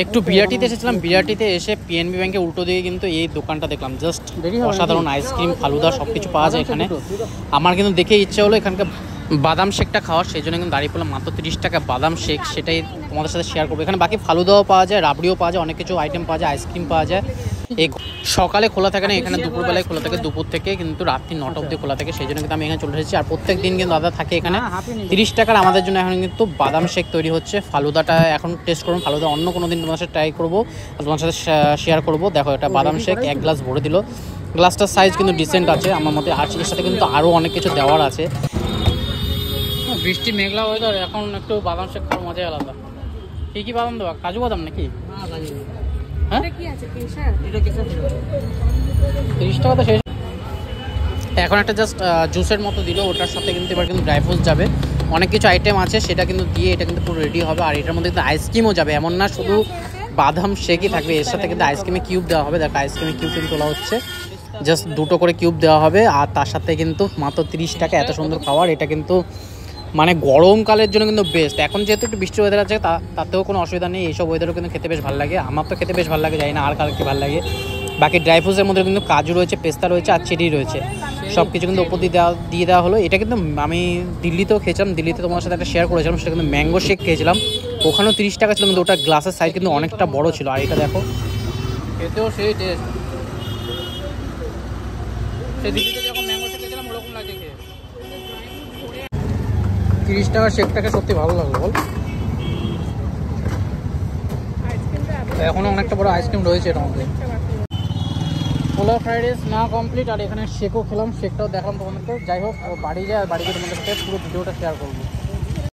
একটু বিরাটিতে এসেছিলাম, বিরাটিতে এসে পিএনবি ব্যাংকে উল্টো দিকে কিন্তু এই দোকানটা দেখলাম। জাস্ট অসাধারণ আইসক্রিম, ফালুদা সব কিছু পাওয়া যায় এখানে। আমার কিন্তু দেখে ইচ্ছে হলো এখানকার বাদাম শেকটা খাওয়ার, সেই জন্য কিন্তু দাঁড়িয়ে পড়লাম। মাত্র 30 টাকা বাদাম শেক, সেটাই তোমাদের সাথে শেয়ার করবো। এখানে বাকি ফালুদাও পাওয়া যায়, রাবড়িও পাওয়া যায়, অনেক কিছু আইটেম পাওয়া যায়, আইসক্রিম পাওয়া যায়। এই সকালে খোলা থাকে না, এখানে দুপুরবেলায় খোলা থাকে, দুপুর থেকে কিন্তু রাত্রি 9টা অবধি খোলা থাকে। সেই জন্য কিন্তু আমি এখানে চলে এসেছি। আর প্রত্যেক দিন কিন্তু দাদা থাকে এখানে। 30 টাকার আমাদের জন্য এখন কিন্তু বাদাম শেক তৈরি হচ্ছে। ফালুদাটা এখন টেস্ট করুন, ফালুদা অন্য কোনো দিন তোমার সাথে ট্রাই করবো, তোমার সাথে শেয়ার করবো। দেখো এটা বাদাম শেক, 1 গ্লাস ভরে দিল। গ্লাসটার সাইজ কিন্তু ডিসেন্ট আছে আমার মতে। আর এর সাথে কিন্তু আরও অনেক কিছু দেওয়ার আছে। বৃষ্টি মেঘলা ওয়েদার, এখন একটু বাদাম শেক খাওয়ার মজাই আলাদা। কী কী বাদাম দেওয়া? কাজু বাদাম নাকি? হ্যাঁ, 30 টাকা তো শেষ। এখন একটা জাস্ট জুসের মতো দিল, ওটার সাথে কিন্তু এবার কিন্তু ড্রাই ফ্রুটস যাবে, অনেক কিছু আইটেম আছে, সেটা কিন্তু দিয়ে এটা কিন্তু পুরো রেডি হবে। আর এটার মধ্যে কিন্তু আইসক্রিমও যাবে, এমন না শুধু বাদাম শেকই থাকবে, এর সাথে কিন্তু আইসক্রিমে কিউব দেওয়া হবে। দেখো আইসক্রিমে কিউব কিন্তু তোলা হচ্ছে, জাস্ট 2টো করে কিউব দেওয়া হবে। আর তার সাথে কিন্তু মাত্র 30 টাকা এত সুন্দর খাবার। এটা কিন্তু মানে গরমকালের জন্য কিন্তু বেস্ট। এখন যেহেতু একটু বৃষ্টির ওয়েদার আছে, তাতেও কোনো অসুবিধা নেই। এইসব ওয়েদারও কিন্তু খেতে বেশ ভালো লাগে, আমার তো খেতে বেশ ভালো লাগে, জানি না আর কার কি ভালো লাগে। বাকি ড্রাই ফ্রুটসের মধ্যে কিন্তু কাজু রয়েছে, পেস্তা রয়েছে আর চেরি রয়েছে, সব কিছু কিন্তু ওপর দিয়ে দেওয়া হলো। এটা কিন্তু আমি দিল্লিতেও খেয়েছিলাম, দিল্লিতে তোমার সাথে একটা শেয়ার করেছিলাম, সেটা কিন্তু ম্যাঙ্গো শেক খেয়েছিলাম, ওখানেও 30 টাকা ছিল, কিন্তু ওটা গ্লাসের সাইজ কিন্তু অনেকটা বড় ছিল। আর এটা দেখো খেতেও সেই টেস্ট, সেই দিল্লিতে যখন ম্যাঙ্গো শেক খেয়েছিলাম ওরকম লাগে খেয়ে। 30 টাকার শেকটাকে সত্যি ভালো লাগলো বল। এখনও অনেকটা বড় আইসক্রিম রয়েছে এটার মধ্যে। পোলাও ফ্রাইড রাইস না কমপ্লিট, আর এখানে শেকও খেলাম, শেকটাও দেখালাম তোমাদেরকে। যাই হোক বাড়ি যায়, বাড়ি গিয়ে তোমাদের সাথে পুরো ভিডিওটা শেয়ার করবো।